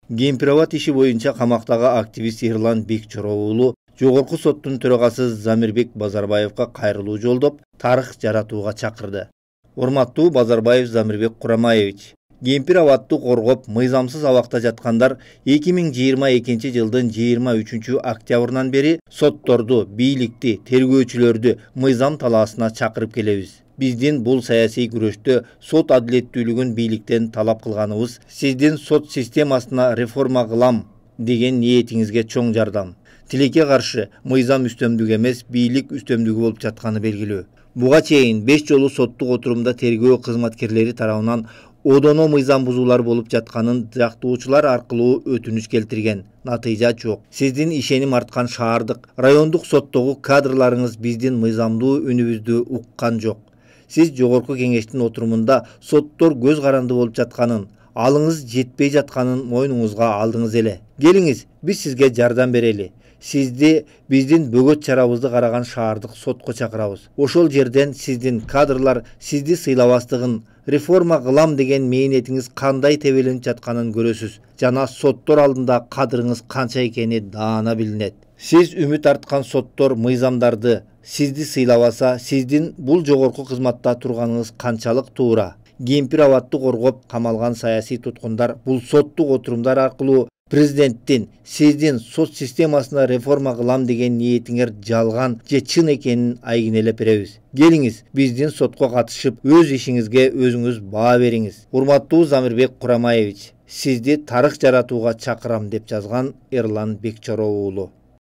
Кемпирабад иши боюнча камактагы активист Эрлан Бекчоров уулу Жогорку соттун төрагасы Замирбек Базарбаевга кайрылуу жолдоп, тарых жаратууга чакырды. Урматтуу Базарбаев Замирбек Курамаевич, Кемпирабадты коргоп, мыйзамсыз абакта жаткандар 2022 жылдын 23 октябрынан бери сотторду, бийликти, тергөөчүлөрдү мыйзам талаасына чакырып келебиз. Биздин бул саясий күрөштө сот адилеттүүлүгүн бийликтен талап кылганыбыз сиздин сот системасына реформа кылам деген ниетиңизге чоң жардам. Тилекке каршы мыйзам үстөмдүгү эмес, бийлик үстөмдүгү болуп жатканы белгилүү. Буга чейин 5 жолу соттук отурумда тергөө кызматкерлери тарабынан одоно мыйзам бузуулар болуп жатканын жактоочулар аркылуу өтүнүч келтирген. Натыйжа жок. Сиздин ишеним арткан шаардык, райондук соттогу кадрларыңыз биздин мыйзамдуу үнүбүздү уккан жок. Сиз жогорку кеңештин отурумунда соттор көз каранды болуп жатканын, алыңыз жетпей жатканын мойнуңузга алдыңыз эле. Келиңиз, биз сизге жардам берели. Сизди биздин бөгөт чарабызды караган шаардык сотко чакырабыз. Ошол жерден сиздин кадрлар сизди сыйлабастыгын, реформа кылам деген мээнетиңиз кандай тебеленип жатканын көрөсүз. Жана соттор алдында кадырыңыз канча экени даана билинет. Сиз үмүт арткан соттор мыйзамдарды сизди сыйлабаса, сиздин бул жогорку кызматта турганыңыз канчалык туура. Кемпирабадты коргоп камалган саясий туткундар бул соттук отурумдар аркылуу президенттин сиздин сот системасына реформа кылам деген ниетиңер жалган же чын экенин айгинелеп беребиз. Келиңиз, биздин сотко катышып, өз ишиңизге өзүңүз баа бериңиз. Урматтуу Замирбек Курамаевич, сизди тарых жаратууга чакырам деп жазган Эрлан Бекчоров уулу.